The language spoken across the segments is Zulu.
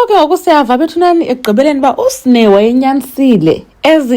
ke ukusiyava bethunani ekugqibeleni ba uSne wayenyanisile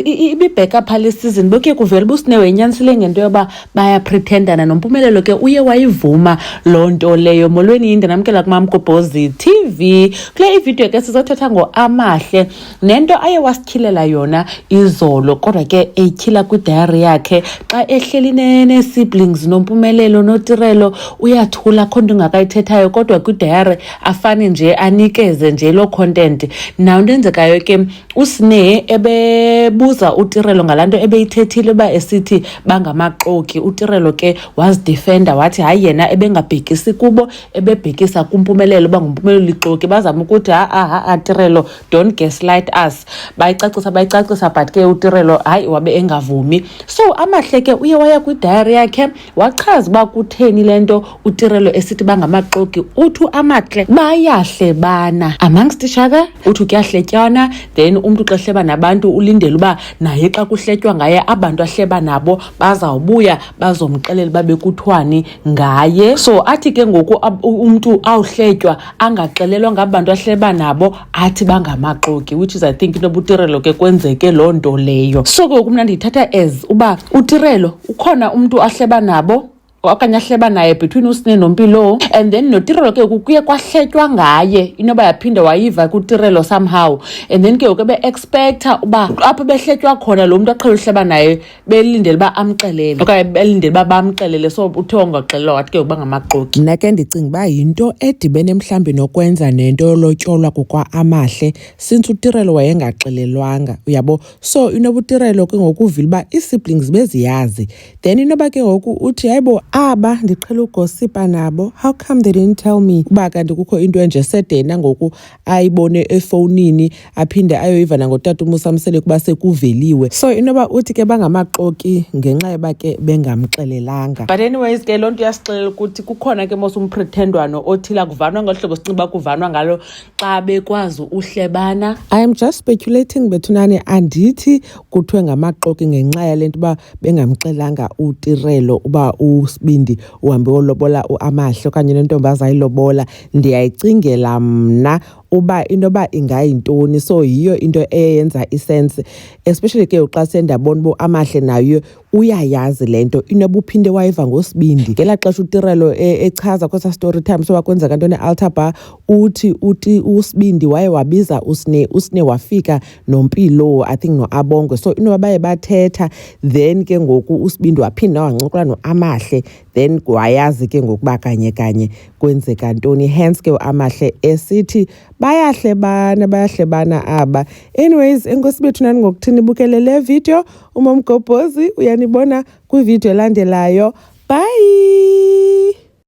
ibibheka phale season boke kuvela uSne wayenyanisile ngento yoba baya pretendana noMpumelelo ke uye wayivuma lonto leyo. Molweni yinde namkela kuMamgobhozi TV. Kule ivideo ke sizothetha ngoAmahle nento aye wasikhilela yona izolo kodwa ke etyhila kwidiary yakhe xa ehleli ne siblings noMpumelelo noTirelo uyathula khonto ngakayithethayo kodwa kwidiary afane nje anikeze nje lo content. Naw ndenzekayo ke uSne buza uTirelo ngalanto ebeyithethile ba esithi bangamaqoki. uTirelo ke wazidefenda wathi hayi yena ebengabhekisi kubo ebebhekisa kuMpumelelo banguMpumelelo ixoki bazama ukuthi Tirelo don't gaslight us. Bayicacisa but ke uTirelo hayi wabe engavumi. So Amahle ke uye waya kwidiary yakhe wachaza ba kutheni lento uTirelo esithi bangamaqoki. Uthu Amahle bayahle bana amongst each other uthu kuyahletyana then umuntu xa hleba nabantu ulindele uba naye xa kuhletywa ngaye abantu ahleba nabo bazawubuya bazomxelela babe kuthwani ngaye. So athi ke ngoku umuntu awuhletywa angaxelelwa ngabantu ahleba nabo athi bangamaqoki, which is I think into uTirelo ke kwenzeke loo nto leyo. So ke mna ndithatha as uba uTirelo ukhona umuntu ahleba nabo okanye ahleba naye between uSne noMpilo and then noTirelo ke kuye kwahletywa ngaye inoba yaphinda wayiva kuTirelo somehow and then ke be expecta uba apho behletywa khona lo muntu aqhela uhleba naye belindele ba amxelele okanye belindele ba bamxelele. So uthe ongaxelelwa wathi ke uba ngamaqoki. Mna ke ndicinga uba yinto edibene mhlawumbi nokwenza nento yolotyolwa kukaAmahle since uTirelo wayengaxelelwanga uyabo. So inoba uTirelo ke ngokuvila uba ii-siblings beziyazi then inoba ke ngoku uthi hayibo aba ndiqhela ugosipa nabo, how come they didn't tell me uba kanti kukho into enje sedena ngoku ayibone efowunini aphinde ayoyiva nangotata uMusamsele kuba sekuveliwe. So inoba uthi ke bangamaqoki ngenxa yoba ke bengamxelelanga. But anyways ke lonto yasixelela ukuthi kukhona ke mos umpretendwano othila kuvanwa ngohlobo sicinga kuvanwa ngalo xa bekwazi uhlebana. I am just speculating bethunani andithi kuthiwe ngamaqoki ngenxa yalento uba bengamxelanga uTirelo uba Bindi uhambe olobola uAmahle okanye nentombaza ayilobola. Ndiyayicingela mna uba inoba ingayintoni. So yiyo into eyenza isense especially ke xa sendabona bo Amahle nayo uyayazi lento inoba uphinde wayiva ngosibindi ngela xesha uTirelo echaza kwesa story time so wakwenza kanto nealtar bar uthi usibindi waye wabiza uSne wafika noMpilo I think noAbongwe. So inoba baye bathetha then ke ngoku usibindi waphinda wancokola noAmahle then wayazi ke ngokuba kanye kwenzeka ntoni. Hence ke uAmahle esithi bayahlebana aba. Anyways enkosi bethu nani ngokuthini bukele le video. uMamgobhozi uyanibona kwivideo elandelayo. Bye.